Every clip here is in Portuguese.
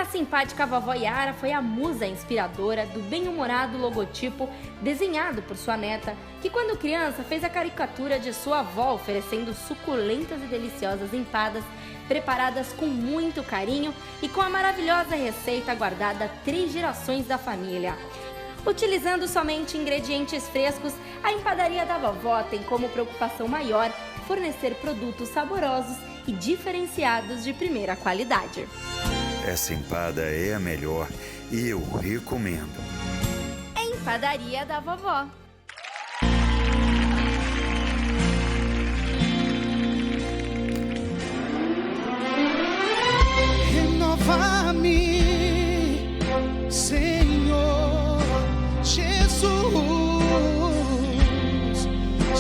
simpática vovó Yara foi a musa inspiradora do bem-humorado logotipo desenhado por sua neta, que quando criança fez a caricatura de sua avó oferecendo suculentas e deliciosas empadas preparadas com muito carinho e com a maravilhosa receita guardada há 3 gerações da família. Utilizando somente ingredientes frescos, a empadaria da vovó tem como preocupação maior fornecer produtos saborosos e diferenciados de primeira qualidade. Essa empada é a melhor e eu recomendo. É Empadaria da Vovó. Renova-me, Senhor Jesus.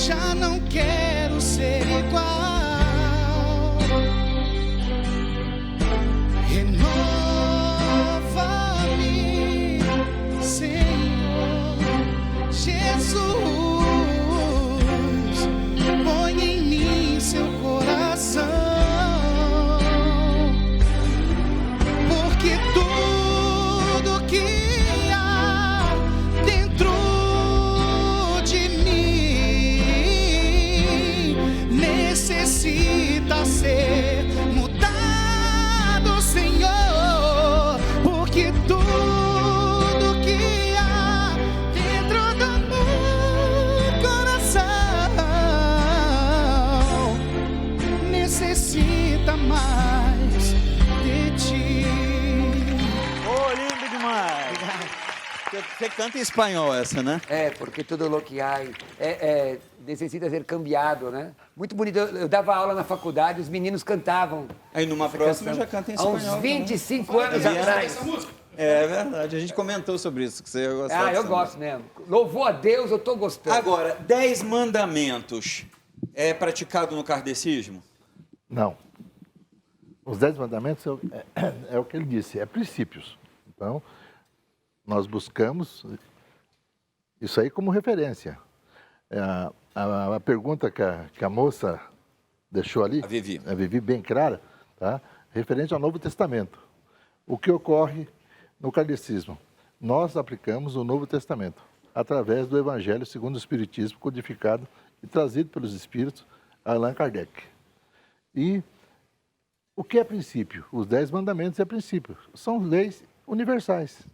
Já não quero ser igual. Renova-me, Senhor Jesus. Põe em mim seu coração. Porque tudo que há dentro de mim necessita ser mudado, Senhor. Porque tudo que há dentro do meu coração necessita mais de ti. Ô, lindo demais. Você canta em espanhol essa, né? É, porque tudo lo que há necessita ser cambiado, né? Muito bonito. Eu dava aula na faculdade, os meninos cantavam. Aí numa próxima eu já canta em Há espanhol. uns 25 anos atrás. É verdade, a gente comentou sobre isso, que você ia gostar. Ah, eu gosto mesmo. Louvou a Deus, eu tô gostando. Agora, 10 mandamentos é praticado no kardecismo? Não. Os 10 mandamentos é o que ele disse, é princípios. Então, nós buscamos isso aí como referência. A pergunta que a moça deixou ali, A Vivi, bem clara, tá? Referente ao Novo Testamento. O que ocorre no kardecismo? Nós aplicamos o Novo Testamento através do Evangelho segundo o Espiritismo, codificado e trazido pelos Espíritos Allan Kardec. E o que é princípio? Os 10 mandamentos é princípio. São leis universais.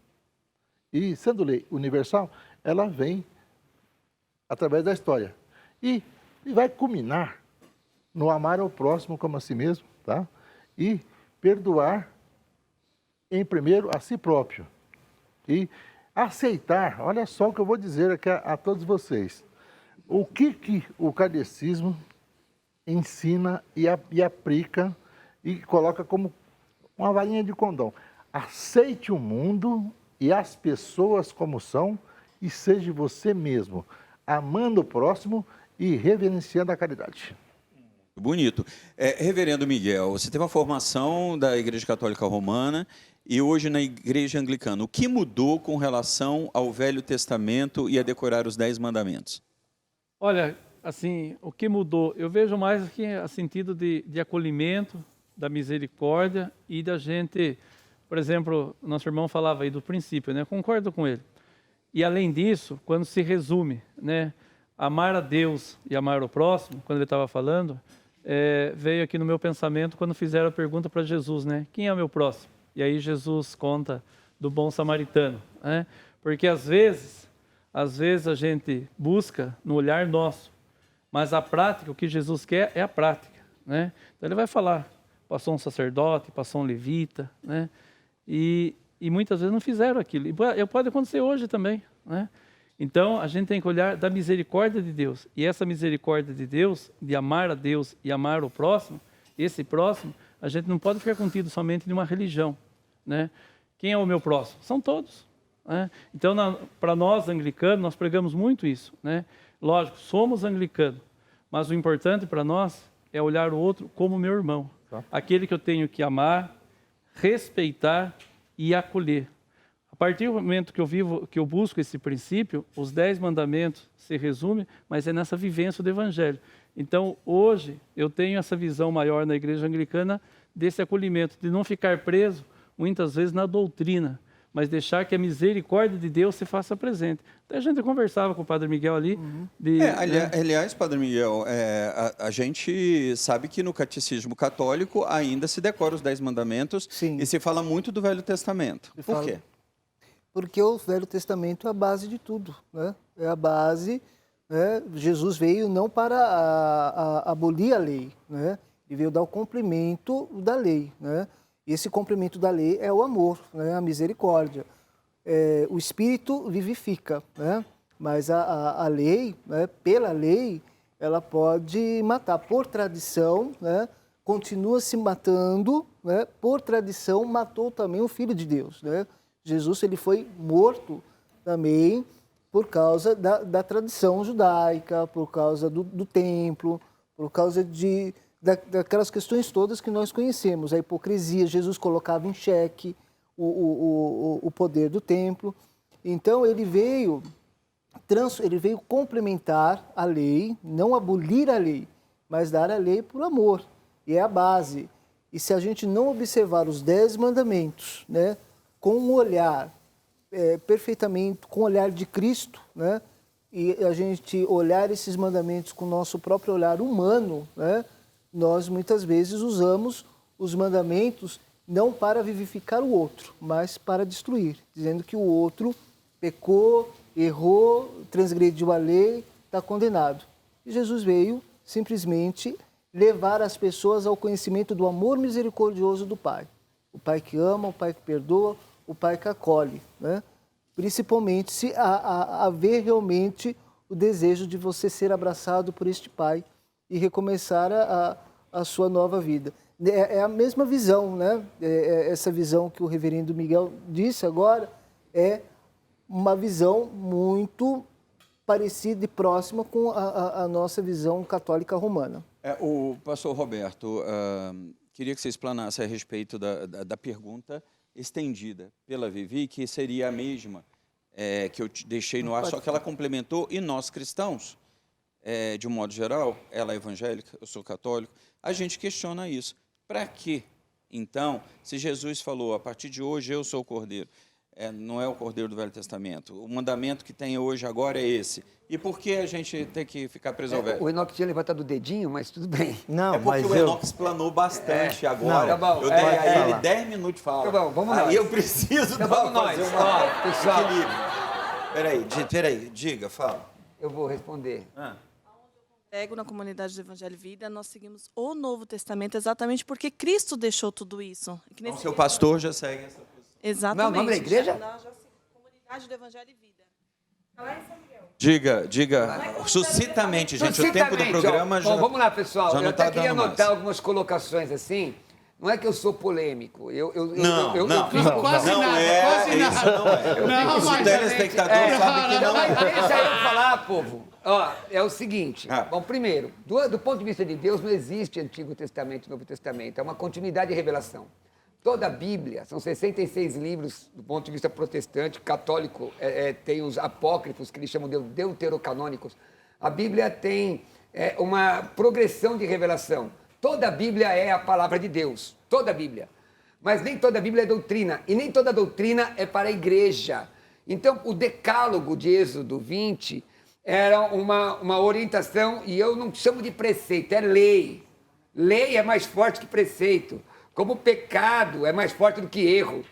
E, sendo lei universal, ela vem através da história. E vai culminar no amar ao próximo como a si mesmo, tá? E perdoar, em primeiro, a si próprio. E aceitar, olha só o que eu vou dizer aqui a todos vocês. O que o kardecismo ensina e aplica e coloca como uma varinha de condão. Aceite o mundo e as pessoas como são e seja você mesmo, amando o próximo e reverenciando a caridade. Bonito. Reverendo Miguel, você teve uma formação da Igreja Católica Romana e hoje na Igreja Anglicana. O que mudou com relação ao Velho Testamento e a decorar os 10 mandamentos? Olha, assim, o que mudou? Eu vejo mais aqui a sentido de acolhimento, da misericórdia e da gente, por exemplo, nosso irmão falava aí do princípio, né? Concordo com ele. E além disso, quando se resume, né? Amar a Deus e amar o próximo, quando ele estava falando, veio aqui no meu pensamento quando fizeram a pergunta para Jesus, né? Quem é o meu próximo? E aí Jesus conta do bom samaritano, né? Porque às vezes a gente busca no olhar nosso, mas a prática, o que Jesus quer é a prática, né? Então ele vai falar, passou um sacerdote, passou um levita, né? E muitas vezes não fizeram aquilo. E pode acontecer hoje também, né? Então, a gente tem que olhar da misericórdia de Deus. E essa misericórdia de Deus, de amar a Deus e amar o próximo, esse próximo, a gente não pode ficar contido somente de uma religião, né? Quem é o meu próximo? São todos, né? Então, para nós anglicanos, nós pregamos muito isso, né? Lógico, somos anglicanos, mas o importante para nós é olhar o outro como meu irmão. Tá. Aquele que eu tenho que amar, respeitar e acolher. A partir do momento que eu busco esse princípio, os 10 mandamentos se resumem, mas é nessa vivência do Evangelho. Então, hoje, eu tenho essa visão maior na Igreja Anglicana desse acolhimento, de não ficar preso muitas vezes na doutrina, mas deixar que a misericórdia de Deus se faça presente. Até a gente conversava com o Padre Miguel ali. Aliás, Padre Miguel, a gente sabe que no Catecismo Católico ainda se decora os 10 mandamentos. Sim. E se fala muito do Velho Testamento. Por quê? Porque o Velho Testamento é a base de tudo, né? É a base, né? Jesus veio não para abolir a lei, né? Ele veio dar o cumprimento da lei, né? E esse cumprimento da lei é o amor, né? A misericórdia. O Espírito vivifica, né? Mas a lei, né? Pela lei, ela pode matar. Por tradição, né? Continua se matando, né? Por tradição, matou também o Filho de Deus, né? Jesus ele foi morto também por causa da tradição judaica, por causa do templo, por causa daquelas questões todas que nós conhecemos. A hipocrisia, Jesus colocava em xeque o poder do templo. Então, ele veio complementar a lei, não abolir a lei, mas dar a lei por amor. E é a base. E se a gente não observar os 10 mandamentos, né, com um olhar perfeitamente, com o olhar de Cristo, né, e a gente olhar esses mandamentos com o nosso próprio olhar humano, né, nós muitas vezes usamos os mandamentos não para vivificar o outro, mas para destruir, dizendo que o outro pecou, errou, transgrediu a lei, está condenado. E Jesus veio simplesmente levar as pessoas ao conhecimento do amor misericordioso do Pai. O Pai que ama, o Pai que perdoa, o Pai que acolhe, né? Principalmente se haver realmente o desejo de você ser abraçado por este Pai e recomeçar a sua nova vida. É a mesma visão, né? Essa visão que o reverendo Miguel disse agora é uma visão muito parecida e próxima com a nossa visão católica romana. O pastor Roberto, queria que você explanasse a respeito da pergunta estendida pela Vivi, que seria a mesma que eu te deixei no ar, só que ela complementou, e nós cristãos, de um modo geral, ela é evangélica, eu sou católico, a gente questiona isso. Para quê, então, se Jesus falou, a partir de hoje eu sou o Cordeiro, não é o Cordeiro do Velho Testamento, o mandamento que tem hoje agora é esse, e por que a gente tem que ficar preso ao velho? O Enoque tinha levantado o dedinho, mas tudo bem. Não, porque o Enoque explanou bastante agora. Tá bom, eu dei a ele 10 minutos de fala. Tá bom, vamos lá. Aí eu preciso vamos nós. Ó, pessoal. Equilíbrio. Peraí, diga, fala. Eu vou responder. Na comunidade do Evangelho e Vida, nós seguimos o Novo Testamento exatamente porque Cristo deixou tudo isso. Então, seu pastor já segue essa posição. Exatamente. Não, o nome da igreja? Já comunidade do Evangelho e Vida. Diga, suscitamente, gente, o tempo do programa já... Bom, vamos lá, pessoal. Já não eu até tá queria dando anotar mais. algumas colocações assim. Não é que eu sou polêmico. Quase nada. O telespectador sabe que não é. Deixa eu falar, povo. Ó, é o seguinte. Bom, primeiro, do ponto de vista de Deus, não existe Antigo Testamento e Novo Testamento. É uma continuidade de revelação. Toda a Bíblia, são 66 livros do ponto de vista protestante, católico tem os apócrifos, que eles chamam de deuterocanônicos. A Bíblia tem uma progressão de revelação. Toda a Bíblia é a palavra de Deus, toda a Bíblia. Mas nem toda a Bíblia é doutrina, e nem toda doutrina é para a igreja. Então, o decálogo de Êxodo 20 era uma orientação, e eu não chamo de preceito, é lei. Lei é mais forte que preceito. Como pecado é mais forte do que erro,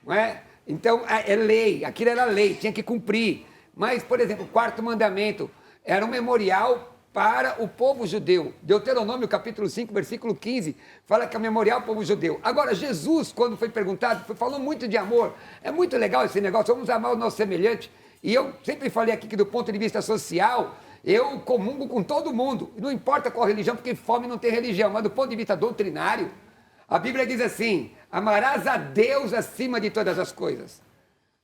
não é? Então, é lei, aquilo era lei, tinha que cumprir. Mas, por exemplo, o 4º mandamento era um memorial para o povo judeu. Deuteronômio, capítulo 5, versículo 15, fala que é um memorial para o povo judeu. Agora, Jesus, quando foi perguntado, falou muito de amor. É muito legal esse negócio, vamos amar o nosso semelhante. E eu sempre falei aqui que, do ponto de vista social, eu comungo com todo mundo. Não importa qual religião, porque fome não tem religião, mas do ponto de vista doutrinário, a Bíblia diz assim, amarás a Deus acima de todas as coisas.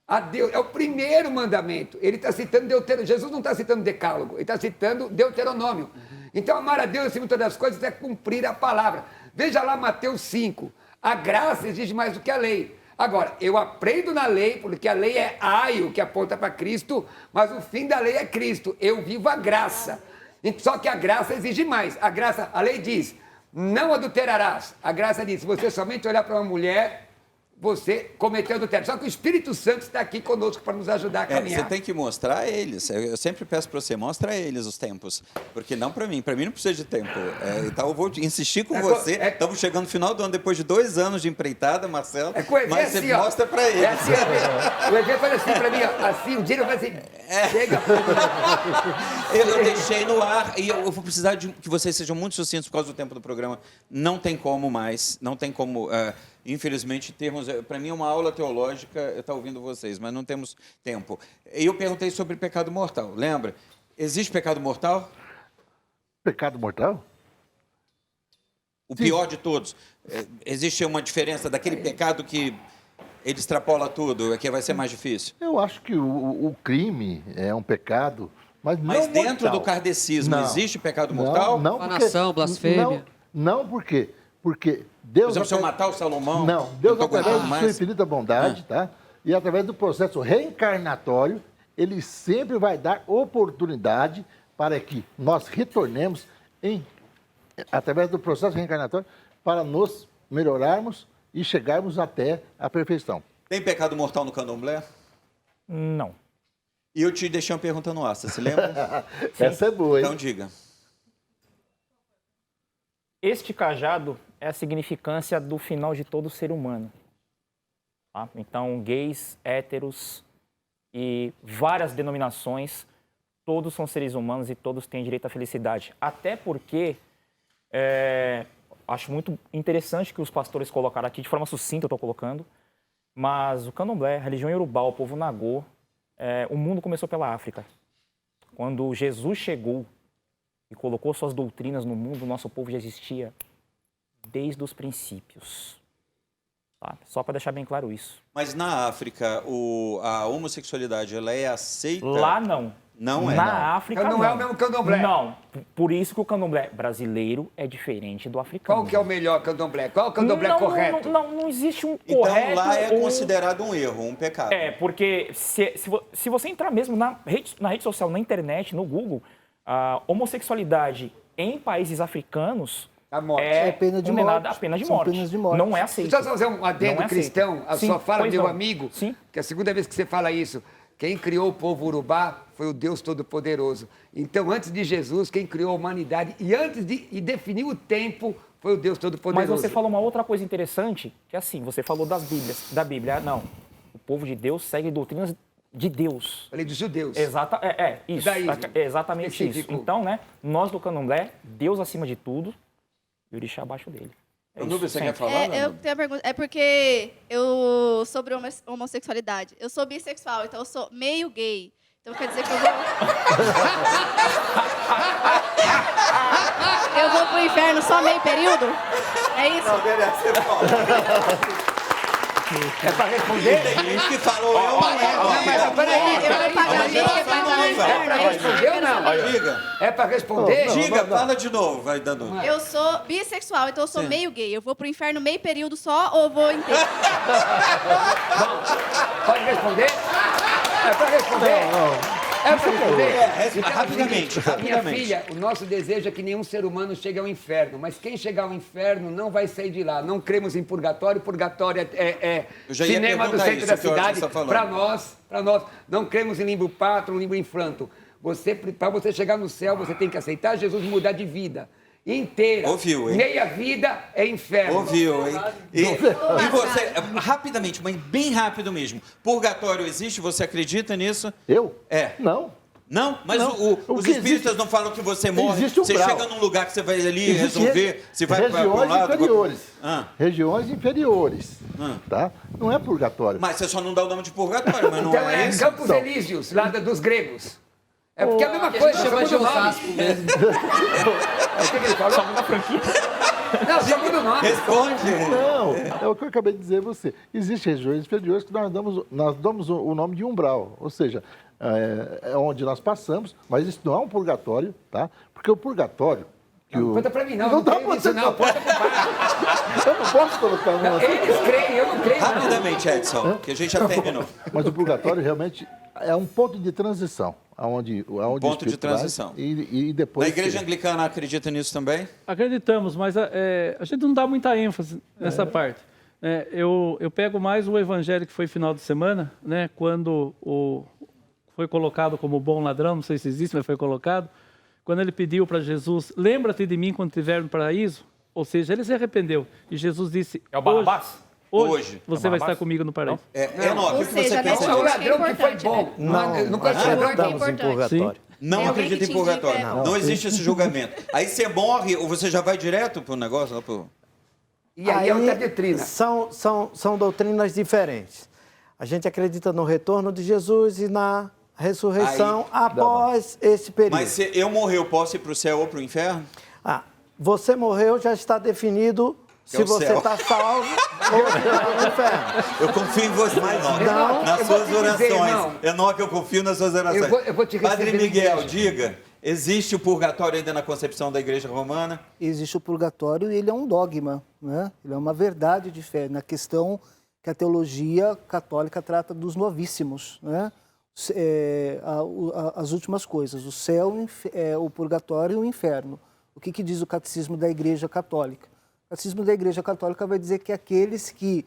A Deus, é o primeiro mandamento. Ele está citando Deuteronômio. Jesus não está citando Decálogo, ele está citando Deuteronômio. Então, amar a Deus acima de todas as coisas é cumprir a palavra. Veja lá Mateus 5. A graça exige mais do que a lei. Agora, eu aprendo na lei, porque a lei é aio, que aponta para Cristo, mas o fim da lei é Cristo. Eu vivo a graça. Só que a graça exige mais. A lei diz... Não adulterarás. A graça diz, se você somente olhar para uma mulher, você cometeu adultério. Só que o Espírito Santo está aqui conosco para nos ajudar a caminhar. Você tem que mostrar a eles. Eu sempre peço para você, mostra a eles os tempos. Porque não para mim não precisa de tempo. Então eu vou insistir com você. Estamos chegando no final do ano, depois de 2 anos de empreitada, Marcelo. Mas você mostra para eles. O EV faz assim para mim, ó, assim, o dia eu falei assim, chega. Eu deixei no ar e eu vou precisar de que vocês sejam muito sucintos por causa do tempo do programa. Não tem como mais, não tem como... infelizmente, para mim é uma aula teológica, eu estou ouvindo vocês, mas não temos tempo. E eu perguntei sobre pecado mortal, lembra? Existe pecado mortal? Pecado mortal? O pior de todos. Existe uma diferença daquele pecado que ele extrapola tudo, que vai ser mais difícil? Eu acho que o crime é um pecado, mas dentro mortal. do kardecismo existe pecado mortal? Não, Profanação, blasfêmia. Não, por quê? Porque Deus... Por exemplo, se eu matar o Salomão... Não, Deus, através de sua infinita bondade, tá? E através do processo reencarnatório, ele sempre vai dar oportunidade para que nós retornemos, através do processo reencarnatório, para nos melhorarmos e chegarmos até a perfeição. Tem pecado mortal no candomblé? Não. E eu te deixei uma pergunta no ar, você se lembra? Essa é boa, hein? Então diga. Este cajado é a significância do final de todo ser humano. Tá? Então, gays, héteros e várias denominações, todos são seres humanos e todos têm direito à felicidade. Até porque, acho muito interessante que os pastores colocaram aqui, de forma sucinta eu estou colocando, mas o candomblé, a religião iorubá, o povo nagô, o mundo começou pela África. Quando Jesus chegou e colocou suas doutrinas no mundo, o nosso povo já existia desde os princípios. Tá? Só para deixar bem claro isso. Mas na África, a homossexualidade, ela é aceita? Lá não. Não é? Na África não. Não é o mesmo candomblé? Não. Por isso que o candomblé brasileiro é diferente do africano. Qual que é o melhor candomblé? Qual é o candomblé correto? Não existe um então, correto... Então lá é considerado um erro, um pecado. Porque se você entrar mesmo na rede social, na internet, no Google, a homossexualidade em países africanos é pena de condenada morte. a pena de São morte. penas de morte. Não é aceito. Deixa eu só fazer um adendo cristão, a sua fala, meu amigo, que é a segunda vez que você fala isso. Quem criou o povo urubá foi o Deus Todo-Poderoso. Então, antes de Jesus, quem criou a humanidade e definiu o tempo foi o Deus Todo-Poderoso. Mas você falou uma outra coisa interessante, que é assim, você falou da Bíblia. Não, o povo de Deus segue doutrinas de Deus. Falei dos judeus. Isso. É exatamente específico. Isso. Então, nós do candomblé, Deus acima de tudo e o orixá abaixo dele. Você quer falar? Eu tenho uma pergunta. É porque eu, sobre homossexualidade, eu sou bissexual, então eu sou meio gay. Então quer dizer que eu vou... eu vou pro inferno só meio período? É isso? Não, merece, não. É pra responder? Tem gente que falou eu, mas peraí. Eu vou pagar meio que vai no inferno. É pra responder ou não? Diga. É pra responder? Diga, fala de novo, vai dando. Eu sou bissexual, então eu sou meio gay. Eu vou pro inferno meio período só ou vou inteiro? Pode responder? É pra responder? Não. É pra responder? Rapidamente. Minha filha, o nosso desejo é que nenhum ser humano chegue ao inferno, mas quem chegar ao inferno não vai sair de lá. Não cremos em purgatório, purgatório é cinema do centro da cidade. Para nós, não cremos em limbo pátrio, limbo infranto. Para você chegar no céu, você tem que aceitar Jesus e mudar de vida inteira. Ouviu, hein? Meia vida é inferno. Ouviu, hein? E você, rapidamente, mas bem rápido mesmo. Purgatório existe? Você acredita nisso? Eu? Não? Não? Mas não. Os espíritas não falam que você morre. Existe você chega num lugar que você vai ali resolver, você vai para um lado... Regiões inferiores. Tá? Não é purgatório. Mas você só não dá o nome de purgatório, mas não então é isso? Campos Elíseos, lá dos gregos. É porque é a mesma coisa, chama de Osasco mesmo. O que ele falou? Só muda a franquia. Não, só muda o nome. Responde. Não, é o que eu acabei de dizer a você. Existem regiões inferiores que nós damos o nome de umbral, ou seja, é onde nós passamos, mas isso não é um purgatório, tá? Porque o purgatório... Conta pra mim, não creio nisso, não. Pode ocupar. Eu não posso colocar uma... Eles creem, eu não creio, Rapidamente, Edson, que a gente já terminou. Mas o purgatório realmente é um ponto de transição. Onde ponto de transição. E depois... Na igreja anglicana acredita nisso também? Acreditamos, mas a gente não dá muita ênfase nessa parte. Eu pego mais o evangelho que foi final de semana, né? Quando foi colocado como bom ladrão, não sei se existe, mas foi colocado. Quando ele pediu para Jesus, lembra-te de mim quando estiver no paraíso. Ou seja, ele se arrependeu. E Jesus disse, é o Barrabás? Hoje você vai estar comigo no paraíso. Ou seja, não é o ladrão que foi bom. Não acreditamos em purgatório. Não acredita em purgatório. Não existe esse julgamento. Aí você morre ou você já vai direto pro negócio? Lá pro... E aí é outra doutrina. São doutrinas diferentes. A gente acredita no retorno de Jesus e na ressurreição após esse período. Mas se eu morrer, eu posso ir para o céu ou para o inferno? Você morreu, já está definido se você está salvo ou se está no inferno. Eu confio em você, nas suas orações. Enoque, eu confio nas suas orações. Eu vou te Padre Miguel, diga, existe o purgatório ainda na concepção da Igreja Romana? Existe o purgatório e ele é um dogma, né? Ele é uma verdade de fé, na questão que a teologia católica trata dos novíssimos, né? As últimas coisas, o céu, o purgatório e o inferno. O que diz o Catecismo da Igreja Católica? O Catecismo da Igreja Católica vai dizer que aqueles que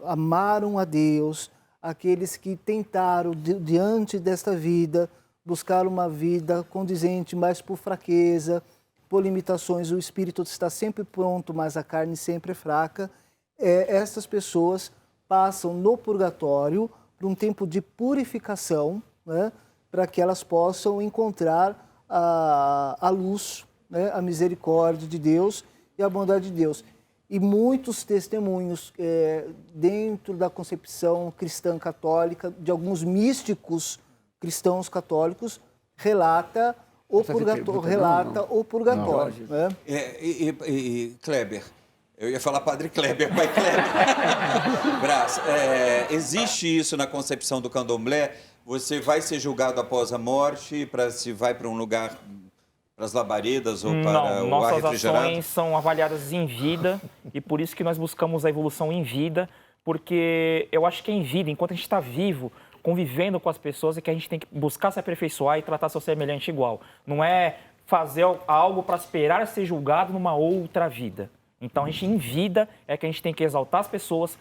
amaram a Deus, aqueles que tentaram, diante desta vida, buscar uma vida condizente, mas por fraqueza, por limitações, o espírito está sempre pronto, mas a carne sempre é fraca. Essas pessoas passam no purgatório por um tempo de purificação, né, para que elas possam encontrar a luz, né, a misericórdia de Deus e a bondade de Deus. E muitos testemunhos dentro da concepção cristã católica, de alguns místicos cristãos católicos, relata o purgatório. Né? Kleber, eu ia falar Padre Kleber, pai Kleber. Brás, existe isso na concepção do candomblé? Você vai ser julgado após a morte, se vai para um lugar, para as labaredas ou para o ar refrigerado? Nossas ações são avaliadas em vida e por isso que nós buscamos a evolução em vida, porque eu acho que é em vida, enquanto a gente está vivo, convivendo com as pessoas, é que a gente tem que buscar se aperfeiçoar e tratar seu semelhante igual. Não é fazer algo para esperar ser julgado numa outra vida. Então, a gente, em vida, é que a gente tem que exaltar as pessoas,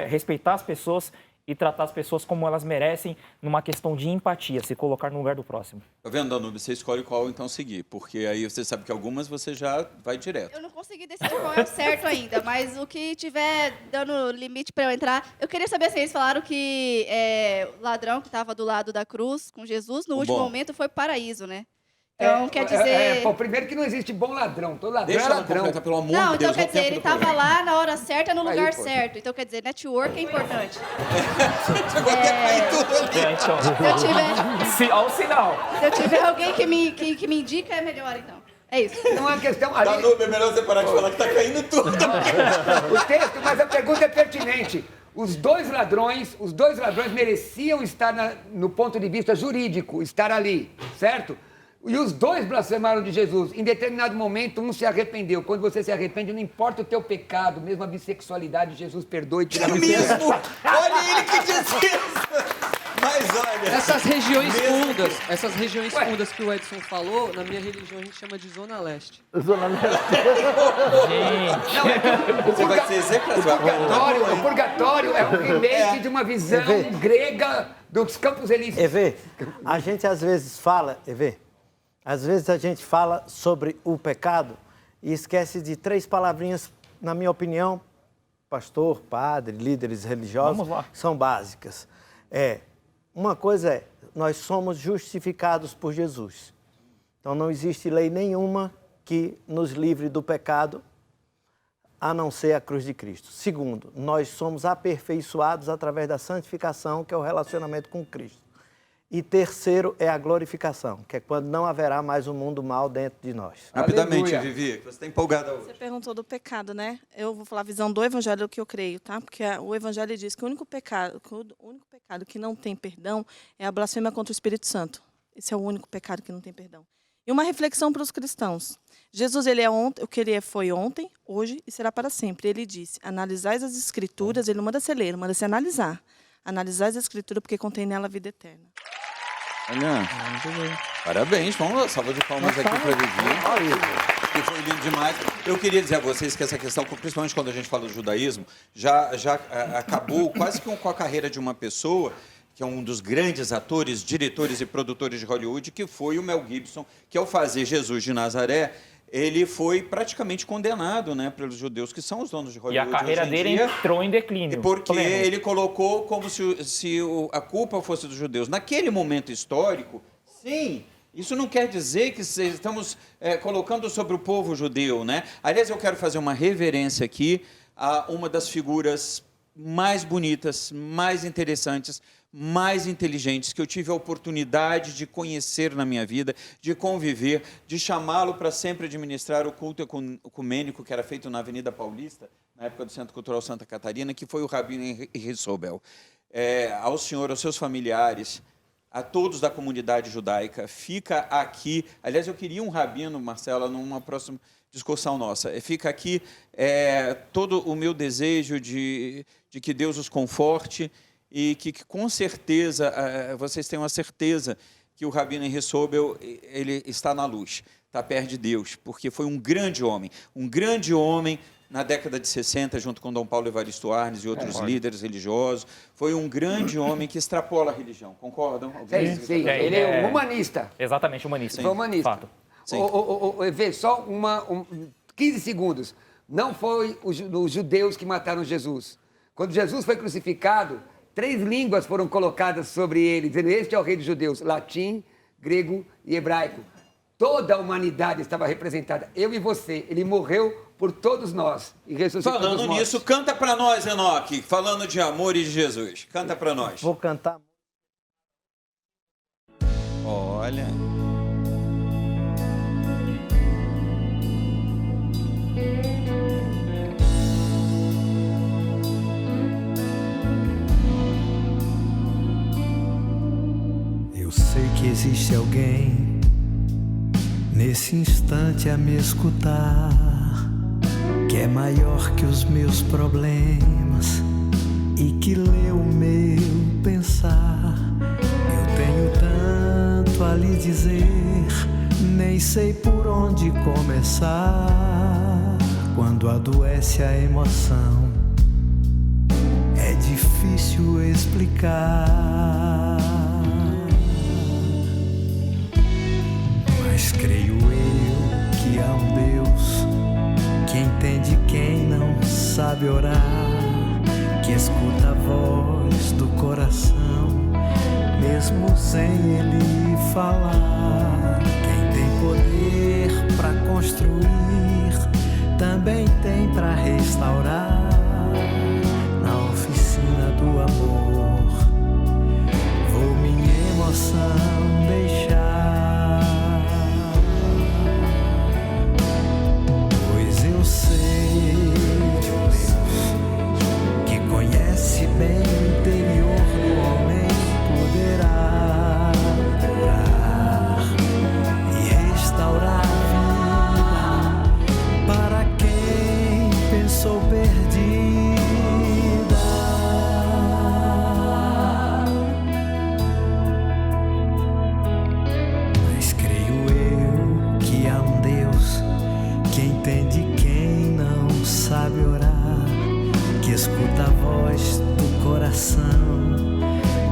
respeitar as pessoas e tratar as pessoas como elas merecem, numa questão de empatia, se colocar no lugar do próximo. Tá vendo, Danúbio? Você escolhe qual então seguir, porque aí você sabe que algumas você já vai direto. Eu não consegui decidir qual é o certo ainda, mas o que tiver dando limite para eu entrar... Eu queria saber, assim, eles falaram que o ladrão que estava do lado da cruz com Jesus, no último momento, foi para o paraíso, né? Então, quer dizer... primeiro que não existe bom ladrão. Todo ladrão Deixa é ladrão. Pelo amor não, de Deus, então quer dizer, ele estava lá na hora certa, no lugar certo. Então, quer dizer, network é importante. Você vai ter que cair tudo ali. Olha o sinal. Se eu tiver alguém que me indica, é melhor, então. É isso. Não é uma questão... Danúbio, é melhor você parar de falar que está caindo tudo. O texto, mas a pergunta é pertinente. Os dois ladrões mereciam estar no ponto de vista jurídico, estar ali, certo? E os dois blasfemaram de Jesus. Em determinado momento, um se arrependeu. Quando você se arrepende, não importa o teu pecado, mesmo a bissexualidade, Jesus perdoa e tira a mesmo? Olha ele que diz isso! Mas olha... Essas regiões fundas que o Edson falou, na minha religião a gente chama de Zona Leste. Zona Leste. Você vai ser execrado. O purgatório é um remake de uma visão grega dos Campos Elíseos. A gente às vezes fala, às vezes a gente fala sobre o pecado e esquece de 3 palavrinhas, na minha opinião, pastor, padre, líderes religiosos, são básicas. Uma coisa é, nós somos justificados por Jesus. Então não existe lei nenhuma que nos livre do pecado, a não ser a cruz de Cristo. Segundo, nós somos aperfeiçoados através da santificação, que é o relacionamento com Cristo. E terceiro é a glorificação, que é quando não haverá mais um mundo mal dentro de nós. Rapidamente, Vivi, você está empolgada hoje. Você perguntou do pecado, né? Eu vou falar a visão do evangelho que eu creio, tá? Porque o evangelho diz que o único pecado que não tem perdão é a blasfêmia contra o Espírito Santo. Esse é o único pecado que não tem perdão. E uma reflexão para os cristãos. Jesus, ele é o que ele foi ontem, hoje e será para sempre. Ele disse, analisais as escrituras, ele não manda ser ler, manda se analisar. Analisais as escrituras porque contém nela a vida eterna. Olha, parabéns, vamos lá, salva de palmas aqui para Vivi. que foi lindo demais. Eu queria dizer a vocês que essa questão, principalmente quando a gente fala do judaísmo, já acabou quase que com a carreira de uma pessoa que é um dos grandes atores, diretores e produtores de Hollywood, que foi o Mel Gibson, que ao fazer Jesus de Nazaré, ele foi praticamente condenado, né, pelos judeus, que são os donos de Hollywood. E a carreira dele entrou em declínio. Porque ele colocou como se a culpa fosse dos judeus. Naquele momento histórico, sim, isso não quer dizer que estamos colocando sobre o povo judeu, né? Aliás, eu quero fazer uma reverência aqui a uma das figuras mais bonitas, mais interessantes, mais inteligentes que eu tive a oportunidade de conhecer na minha vida, de conviver, de chamá-lo para sempre administrar o culto ecumênico que era feito na Avenida Paulista, na época do Centro Cultural Santa Catarina, que foi o Rabino Henri Sobel. Ao senhor, aos seus familiares, a todos da comunidade judaica, fica aqui... Aliás, eu queria um rabino, Marcela, numa próxima discussão nossa. Fica aqui todo o meu desejo de que Deus os conforte e que com certeza, vocês tenham a certeza que o Rabino Henri Sobel, ele está na luz, está perto de Deus, porque foi um grande homem na década de 60, junto com Dom Paulo Evaristo Arnes e outros líderes religiosos. Foi um grande homem que extrapola a religião. Concordam? Sim. Ele é um humanista. Exatamente, humanista. Foi humanista. Fato. Vê, só 15 segundos. Não foi os judeus que mataram Jesus. Quando Jesus foi crucificado, 3 línguas foram colocadas sobre ele, dizendo: este é o rei dos judeus, latim, grego e hebraico. Toda a humanidade estava representada, eu e você. Ele morreu por todos nós e ressuscitou. Falando nisso, canta para nós, Enoque, falando de amor e de Jesus. Canta para nós. Vou cantar. Olha. Eu sei que existe alguém nesse instante a me escutar, que é maior que os meus problemas e que lê o meu pensar. Eu tenho tanto a lhe dizer, nem sei por onde começar. Quando adoece a emoção, é difícil explicar. Mas creio eu que há um Deus que entende quem não sabe orar, que escuta a voz do coração, mesmo sem ele falar. Quem tem poder para construir, também tem para restaurar. Na oficina do amor, vou minha emoção deixar. Eu sei de um Deus que conhece bem o interior do homem, poderá curar e restaurar a vida para quem pensou perdida. Mas creio eu que há um Deus que entende quem não sabe orar, que escuta a voz do coração,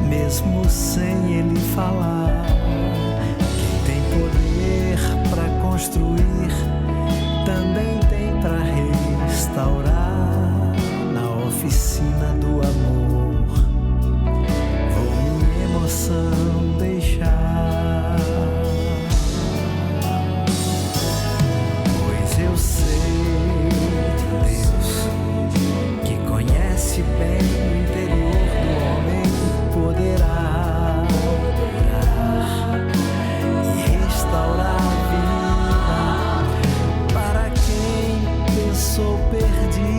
mesmo sem ele falar. Quem tem poder para construir, também tem para restaurar. Na oficina do amor, vou minha emoção deixar. Eu sei de Deus que conhece bem o interior do homem, poderá curar e restaurar a vida para quem pensou perdida.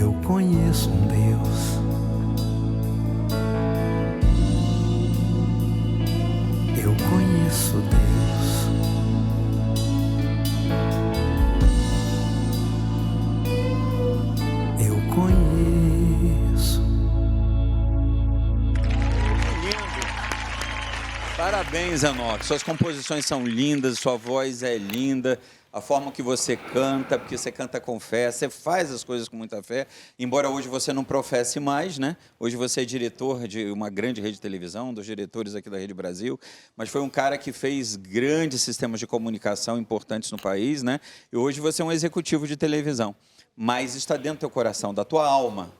Eu conheço um Deus. Eu conheço Deus. Eu conheço. Parabéns, Enoque. Suas composições são lindas, sua voz é linda, a forma que você canta, porque você canta com fé, você faz as coisas com muita fé, embora hoje você não professe mais, né? Hoje você é diretor de uma grande rede de televisão, um dos diretores aqui da Rede Brasil, mas foi um cara que fez grandes sistemas de comunicação importantes no país, né? E hoje você é um executivo de televisão, mas está dentro do teu coração, da tua alma.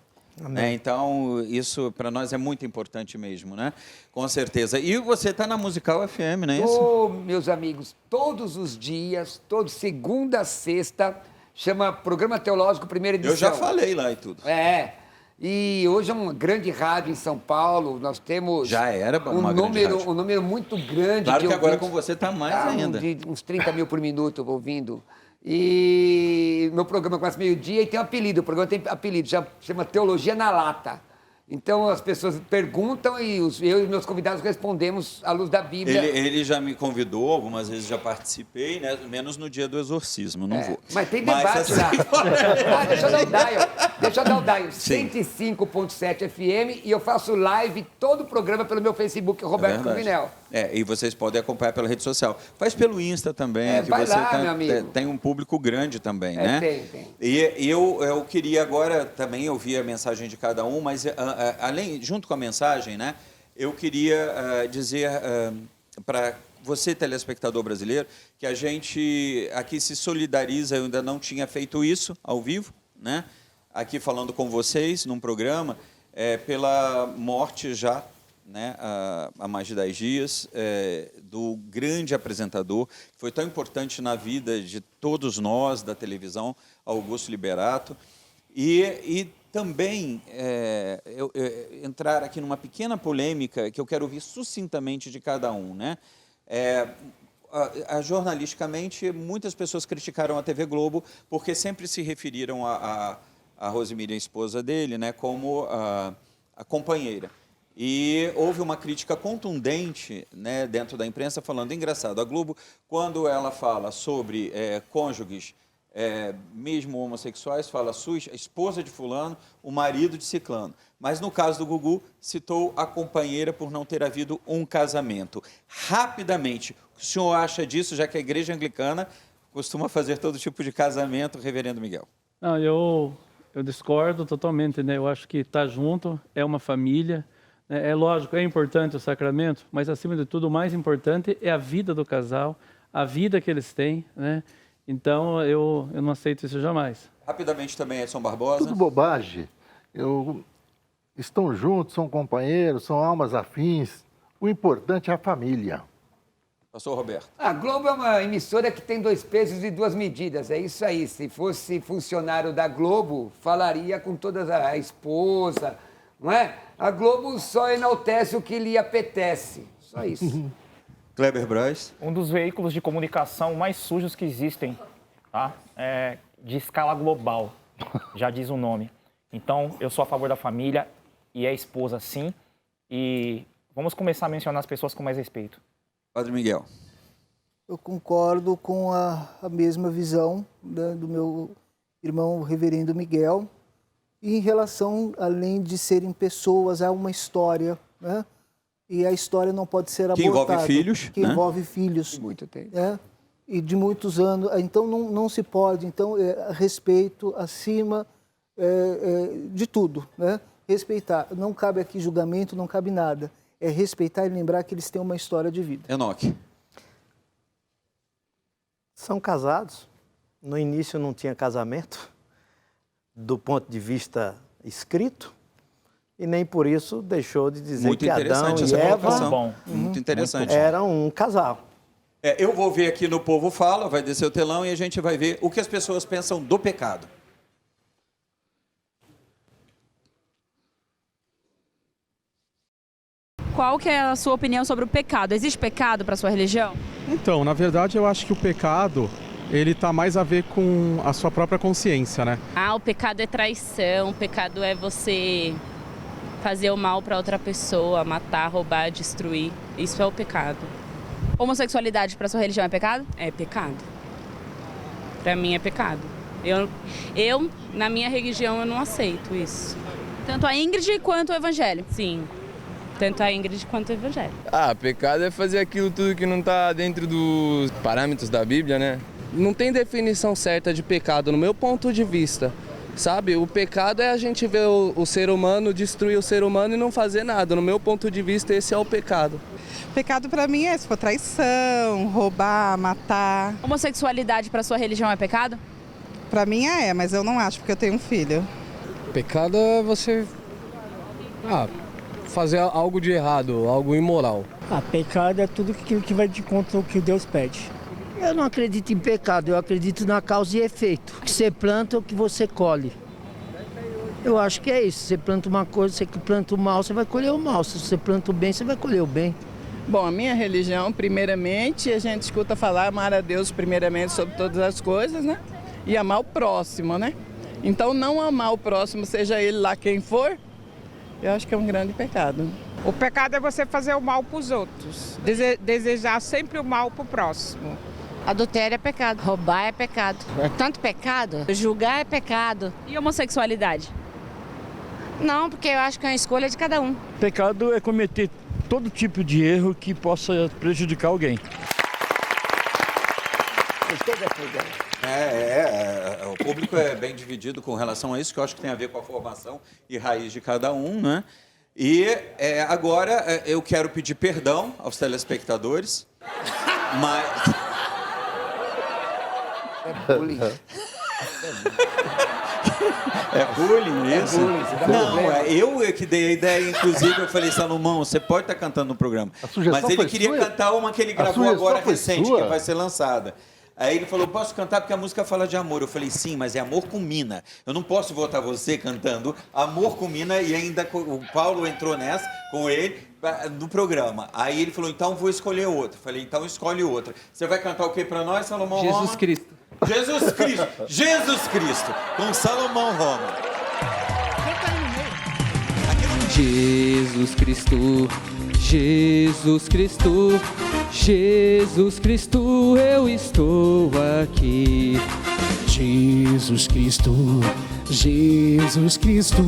Então, isso para nós é muito importante mesmo, né? Com certeza. E você está na Musical FM, não é isso? Meus amigos, todos os dias, segunda a sexta, chama Programa Teológico Primeira Edição. Eu já falei lá e tudo. E hoje é uma grande rádio em São Paulo, nós temos já era uma um número muito grande. Claro que agora com você está mais ainda. De uns 30 mil por minuto ouvindo. E meu programa começa meio-dia e tem um apelido. O programa tem apelido, já chama Teologia na Lata. Então as pessoas perguntam e eu e meus convidados respondemos à luz da Bíblia. Ele já me convidou, algumas vezes já participei, né? Menos no dia do exorcismo, não vou. Mas tem debate lá. Deixa eu dar o dial. 105.7 FM e eu faço live todo o programa pelo meu Facebook, Roberto Cruvinel. E vocês podem acompanhar pela rede social. Faz pelo Insta também, que vai você lá, meu amigo. Tem um público grande também, né? Tem. E eu queria agora também ouvir a mensagem de cada um, mas junto com a mensagem, né? Eu queria dizer para você, telespectador brasileiro, que a gente aqui se solidariza, eu ainda não tinha feito isso ao vivo, né? Aqui falando com vocês num programa, pela morte já, né, há mais de 10 dias, do grande apresentador, que foi tão importante na vida de todos nós da televisão, Augusto Liberato, e também entrar aqui numa pequena polêmica que eu quero ouvir sucintamente de cada um, né? Jornalisticamente, muitas pessoas criticaram a TV Globo porque sempre se referiram a Rosemary, a esposa dele, né, como a companheira. E houve uma crítica contundente, né, dentro da imprensa, falando, engraçado, a Globo, quando ela fala sobre cônjuges, mesmo homossexuais, fala sua esposa de fulano, o marido de ciclano. Mas no caso do Gugu, citou a companheira por não ter havido um casamento. Rapidamente, o que o senhor acha disso, já que a Igreja Anglicana costuma fazer todo tipo de casamento, reverendo Miguel? Não, eu discordo totalmente, né? Eu acho que estar junto é uma família. É lógico, é importante o sacramento, mas acima de tudo, o mais importante é a vida do casal, a vida que eles têm, né? Então, eu não aceito isso jamais. Rapidamente também, Edson Barbosa. Tudo bobagem. Estão juntos, são companheiros, são almas afins. O importante é a família. Pastor Roberto. A Globo é uma emissora que tem 2 pesos e 2 medidas. É isso aí. Se fosse funcionário da Globo, falaria com toda a esposa, não é? A Globo só enaltece o que lhe apetece. Só isso. Kleber Braz. Um dos veículos de comunicação mais sujos que existem, tá? De escala global, já diz o nome. Então, eu sou a favor da família e é esposa, sim. E vamos começar a mencionar as pessoas com mais respeito. Padre Miguel. Eu concordo com a mesma visão, né, do meu irmão, o reverendo Miguel. E em relação, além de serem pessoas, há uma história, né? E a história não pode ser abortada. Que envolve filhos. Que envolve filhos. De muito tempo. E de muitos anos. Então, não se pode. Então, respeito acima de tudo, né? Respeitar. Não cabe aqui julgamento, não cabe nada. É respeitar e lembrar que eles têm uma história de vida. Enoque. São casados. No início não tinha casamento, do ponto de vista escrito, e nem por isso deixou de dizer muito que Adão e Eva muito interessante. Eram um casal. Eu vou ver aqui no Povo Fala, vai descer o telão e a gente vai ver o que as pessoas pensam do pecado. Qual que é a sua opinião sobre o pecado? Existe pecado para a sua religião? Então, na verdade, eu acho que o pecado ele está mais a ver com a sua própria consciência, né? O pecado é traição, o pecado é você fazer o mal para outra pessoa, matar, roubar, destruir. Isso é o pecado. Homossexualidade para sua religião é pecado? É pecado. Para mim é pecado. Eu, na minha religião, eu não aceito isso. Tanto a Ingrid quanto o Evangelho? Sim, tanto a Ingrid quanto o Evangelho. Pecado é fazer aquilo tudo que não está dentro dos parâmetros da Bíblia, né? Não tem definição certa de pecado, no meu ponto de vista. Sabe, o pecado é a gente ver o ser humano, destruir o ser humano e não fazer nada. No meu ponto de vista, esse é o pecado. Pecado para mim é traição, roubar, matar. Homossexualidade para sua religião é pecado? Para mim mas eu não acho, porque eu tenho um filho. Pecado é você fazer algo de errado, algo imoral. Pecado é tudo aquilo que vai de contra o que Deus pede. Eu não acredito em pecado, eu acredito na causa e efeito. O que você planta é o que você colhe. Eu acho que é isso. Você planta uma coisa, você planta o mal, você vai colher o mal. Se você planta o bem, você vai colher o bem. Bom, a minha religião, primeiramente, a gente escuta falar amar a Deus primeiramente sobre todas as coisas, né? E amar o próximo, né? Então, não amar o próximo, seja ele lá quem for, eu acho que é um grande pecado. O pecado é você fazer o mal para os outros, desejar sempre o mal para o próximo. Adultério é pecado, roubar é pecado. É tanto pecado, julgar é pecado. E homossexualidade? Não, porque eu acho que é uma escolha de cada um. Pecado é cometer todo tipo de erro que possa prejudicar alguém. O público é bem dividido com relação a isso, que eu acho que tem a ver com a formação e raiz de cada um, né? E agora eu quero pedir perdão aos telespectadores, mas... É bullying. É bullying isso? É bullying, você dá não, problema. eu que dei a ideia, inclusive, eu falei, Salomão, você pode estar cantando no programa. Mas ele queria cantar uma que ele gravou agora recente, que vai ser lançada. Aí ele falou, posso cantar porque a música fala de amor. Eu falei, sim, mas é amor com mina. Eu não posso botar você cantando amor com mina e ainda o Paulo entrou nessa com ele no programa. Aí ele falou, então vou escolher outra. Eu falei, então escolhe outra. Você vai cantar o que pra nós, Salomão Roma? Jesus Cristo. Jesus Cristo. Jesus Cristo. Com Salomão Roma. Jesus Cristo, Jesus Cristo, Jesus Cristo, eu estou aqui. Jesus Cristo, Jesus Cristo,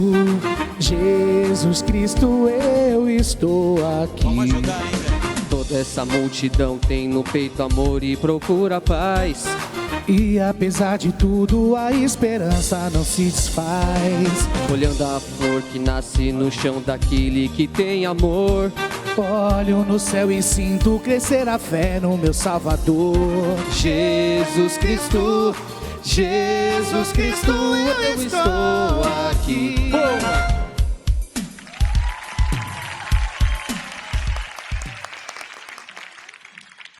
Jesus Cristo, eu estou aqui. Vamos ajudar, hein, velho? Toda essa multidão tem no peito amor e procura paz. E apesar de tudo, a esperança não se desfaz. Olhando a flor que nasce no chão daquele que tem amor. Olho no céu e sinto crescer a fé no meu Salvador. Jesus Cristo, Jesus Cristo, eu estou aqui.